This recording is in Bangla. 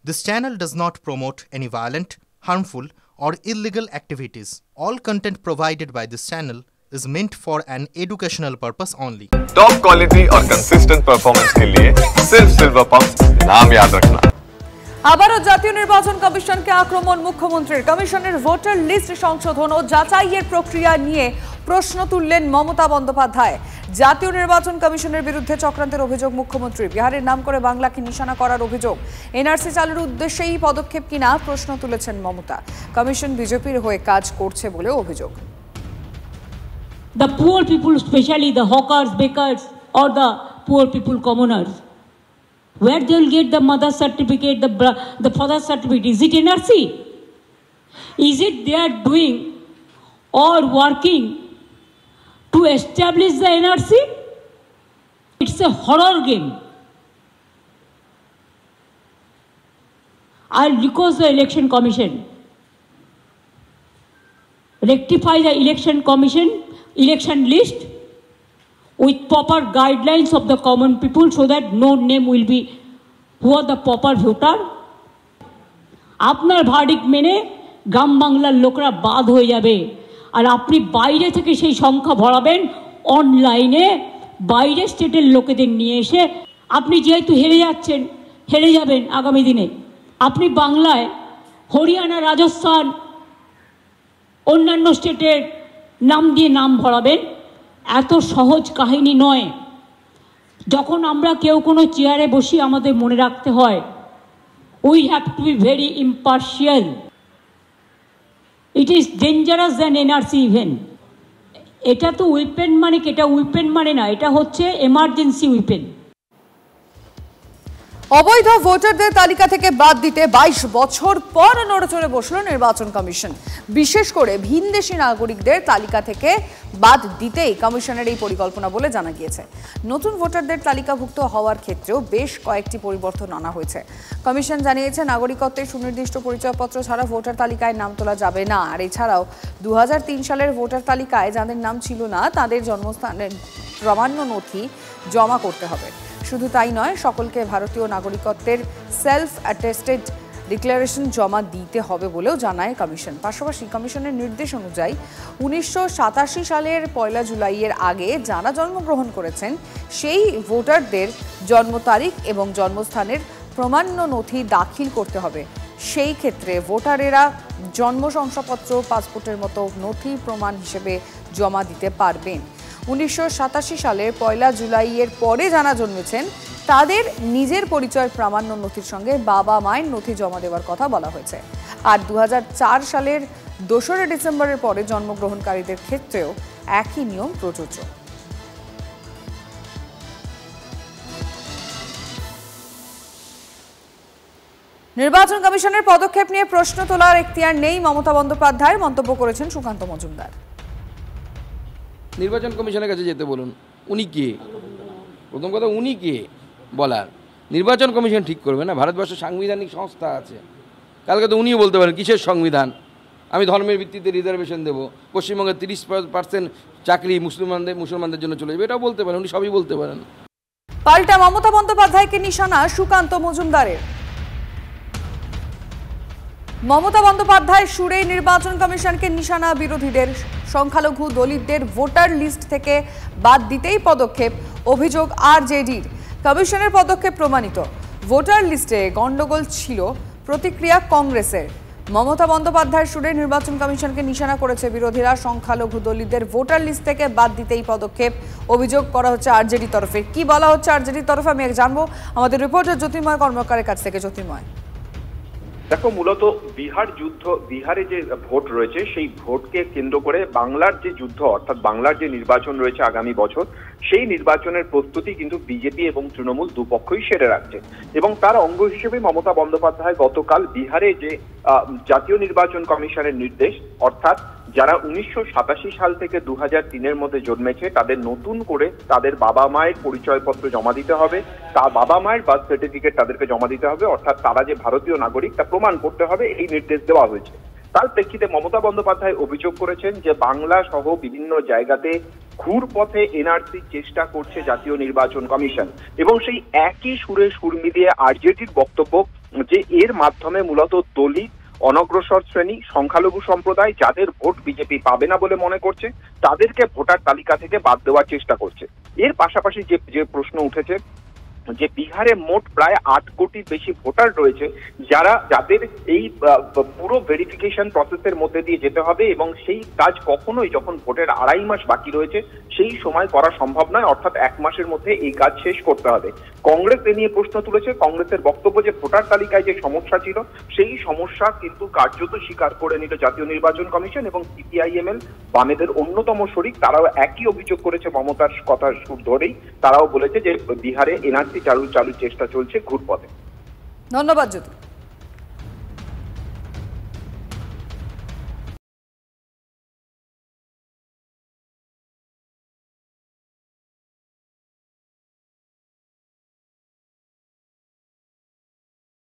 This channel does not promote any violent, harmful, or illegal activities. All content provided by this channel is meant for an educational purpose only. Top quality और कंसिस्टेंट परफॉर्मेंस के लिए सिर्फ सिल्वर पंप्स नाम याद रखना। আবারও জাতীয় নির্বাচন কমিশনকে আক্রমণ মুখ্যমন্ত্রীর। কমিশনের ভোটার লিস্ট সংশোধন ও যাচাইয়ের প্রক্রিয়া নিয়ে প্রশ্ন তুললেন মমতা বন্দ্যোপাধ্যায়। জাতীয় নির্বাচন কমিশনের বিরুদ্ধে চক্রান্তের অভিযোগ মুখ্যমন্ত্রী। বিহারের নাম করে বাংলাকে নিশানা করার অভিযোগ। এনআরসি চালুর উদ্দেশ্যেই পদক্ষেপ কিনা প্রশ্ন তুলেছেন মমতা। কমিশন বিজেপির হয়ে কাজ করছে বলে অভিযোগ। The poor people, especially the hawkers, bakers, or the poor people, commoners, where they will get the mother certificate, the father certificate? Is it NRC? Is it they are doing or working to establish the NRC? It's a horror game. I'll request the election commission, rectify the election commission election list with proper guidelines of the common people so that no name will be who are the proper voter. আপনার ভার্ডিক্ট মেনে গ্রাম বাংলার লোকরা বাদ হয়ে যাবে, আর আপনি বাইরে থেকে সেই সংখ্যা ভরাবেন অনলাইনে, বাইরে স্টেটের লোকেদের নিয়ে এসে। আপনি যেহেতু হেরে যাবেন আগামী দিনে, আপনি বাংলায় হরিয়ানা, রাজস্থান, অন্যান্য স্টেটের নাম দিয়ে নাম ভরাবেন। এত সহজ কাহিনী নয়। যখন আমরা কেউ কোনো চেয়ারে বসি আমাদের মনে রাখতে হয় we have to be very impartial. It is dangerous than NRC even. এটা তো উইপেন মানে কি? এটা উইপেন মানে না, এটা হচ্ছে এমার্জেন্সি উইপেন। অবৈধ ভোটারদের তালিকা থেকে বাদ দিতে 22 বছর পর নড়েচড়ে বসল নির্বাচন কমিশন। বিশেষ করে ভিনদেশী নাগরিকদের তালিকা থেকে বাদ দিতেই কমিশনের এই পরিকল্পনা বলে জানা গিয়েছে। নতুন ভোটারদের তালিকাভুক্ত হওয়ার ক্ষেত্রেও বেশ কয়েকটি পরিবর্তন আনা হয়েছে। কমিশন জানিয়েছে নাগরিকত্বের সুনির্দিষ্ট পরিচয়পত্র ছাড়া ভোটার তালিকায় নাম তোলা যাবে না। আর এছাড়াও 2003 সালের ভোটার তালিকায় যাদের নাম ছিল না তাদের জন্মস্থানের প্রামাণ্য নথি জমা করতে হবে। শুধু তাই নয়, সকলকে ভারতীয় নাগরিকত্বের সেলফ অ্যাটেস্টেড ডিক্লারেশন জমা দিতে হবে বলেও জানায় কমিশন। পাশাপাশি কমিশনের নির্দেশ অনুযায়ী 1987 সালের 1 জুলাইয়ের আগে যারা জন্মগ্রহণ করেছেন সেই ভোটারদের জন্ম তারিখ এবং জন্মস্থানের প্রামাণ্য নথি দাখিল করতে হবে। সেই ক্ষেত্রে ভোটারেরা জন্ম শংসাপত্র, পাসপোর্টের মতো নথি প্রমাণ হিসেবে জমা দিতে পারবেন। 1987 সালের 1 জুলাইয়ের পরে যারা জন্মেছেন তাদের নিজের পরিচয় প্রামাণ্য নথির সঙ্গে বাবা মায়ের নথি জমা দেওয়ার কথা বলা হয়েছে। আর 2004 সালের 2 ডিসেম্বরের পরে জন্মগ্রহণকারীদের ক্ষেত্রেও একই নিয়ম প্রযোজ্য। নির্বাচন কমিশনের পদক্ষেপ নিয়ে প্রশ্ন তোলার এখতিয়ার নেই মমতা বন্দ্যোপাধ্যায়ের, মন্তব্য করেছেন সুকান্ত মজুমদার। নির্বাচন কমিশনের কাছে যেতে বলুন। উনি কে? প্রথম কথা উনি কে বলার? নির্বাচন কমিশন ঠিক করবে না। ভারতবর্ষের সাংবিধানিক সংস্থা আছে। কালকে তো উনিও বলতে পারেন কিসের সংবিধান, আমি ধর্মের ভিত্তিতে রিজার্ভেশন দেবো, পশ্চিমবঙ্গে 30% চাকরি মুসলমানদের জন্য চলে যাবে, এটাও বলতে পারেন। উনি সবই বলতে পারেন। পাল্টা মমতা বন্দ্যোপাধ্যায়কে নিশানা সুকান্ত মজুমদারের। মমতা বন্দ্যোপাধ্যায় সুরে নির্বাচন কমিশনকে নিশানা বিরোধীদের। সংখ্যালঘু দলিতদের ভোটার লিস্ট থেকে বাদ দিতেই পদক্ষেপ, অভিযোগ আরজেডির। কমিশনের পদক্ষেপ প্রমাণিত। ভোটার লিস্টে গন্ডগোল ছিল, প্রতিক্রিয়া কংগ্রেসের। মমতা বন্দ্যোপাধ্যায়ের সুরে নির্বাচন কমিশনকে নিশানা করেছে বিরোধীরা। সংখ্যালঘু দলিতদের ভোটার লিস্ট থেকে বাদ দিতেই পদক্ষেপ, অভিযোগ করা হচ্ছে আরজেডি তরফে। কি বলা হচ্ছে আরজেডির তরফে আমি জানবো আমাদের রিপোর্টার জ্যোতির্ময় কর্মকারের কাছ থেকে। জ্যোতির্ময়, দেখো, মূলত বিহারে যে ভোট রয়েছে সেই ভোটকে কেন্দ্র করে বাংলার যে যুদ্ধ, অর্থাৎ বাংলার যে নির্বাচন রয়েছে আগামী বছর, সেই নির্বাচনের প্রস্তুতি কিন্তু বিজেপি এবং তৃণমূল দুপক্ষই সেরে রাখছে। এবং তার অঙ্গ হিসেবে মমতা বন্দ্যোপাধ্যায় গতকাল বিহারে যে জাতীয় নির্বাচন কমিশনের নির্দেশ, অর্থাৎ যারা 1987 সাল থেকে 2003-এর মধ্যে জন্মেছে তাদের নতুন করে তাদের বাবা মায়ের পরিচয়পত্র জমা দিতে হবে, তার বাবা মায়ের বার্থ সার্টিফিকেট তাদেরকে জমা দিতে হবে, অর্থাৎ তারা যে ভারতীয় নাগরিক তা প্রমাণ করতে হবে, এই নির্দেশ দেওয়া হয়েছে। তার প্রেক্ষিতে মমতা বন্দ্যোপাধ্যায় অভিযোগ করেছেন যে বাংলা সহ বিভিন্ন জায়গাতে ঘুরপথে এনআরসির চেষ্টা করছে জাতীয় নির্বাচন কমিশন। এবং সেই একই সুরে সুর মিলিয়ে আরজেডির বক্তব্য যে এর মাধ্যমে মূলত দলিত, অনগ্রসর শ্রেণী, সংখ্যালঘু সম্প্রদায় যাদের ভোট বিজেপি পাবে না বলে মনে করছে তাদেরকে ভোটার তালিকা থেকে বাদ দেওয়ার চেষ্টা করছে। এর পাশাপাশি যে প্রশ্ন উঠেছে যে বিহারে মোট প্রায় 8 কোটির বেশি ভোটার রয়েছে যাদের এই পুরো ভেরিফিকেশন প্রসেসের মধ্যে দিয়ে যেতে হবে, এবং সেই কাজ কখনোই যখন ভোটের 2.5 মাস বাকি রয়েছে সেই সময় করা সম্ভব নয়, অর্থাৎ 1 মাসের মধ্যে এই কাজ শেষ করতে হবে। কংগ্রেস এ নিয়ে প্রশ্ন তুলেছে। কংগ্রেসের বক্তব্য যে ভোটার তালিকায় যে সমস্যা ছিল সেই সমস্যা কিন্তু কার্যত স্বীকার করে নিল জাতীয় নির্বাচন কমিশন, এবং সিপিআইএমএল বামেদের অন্যতম শরিক তারাও একই অভিযোগ করেছে মমতার কথা সুর ধরেই। তারাও বলেছে যে বিহারে এনআরসি চালুর চেষ্টা চলছে ঘুরপথে। ধন্যবাদ জ্যোতি।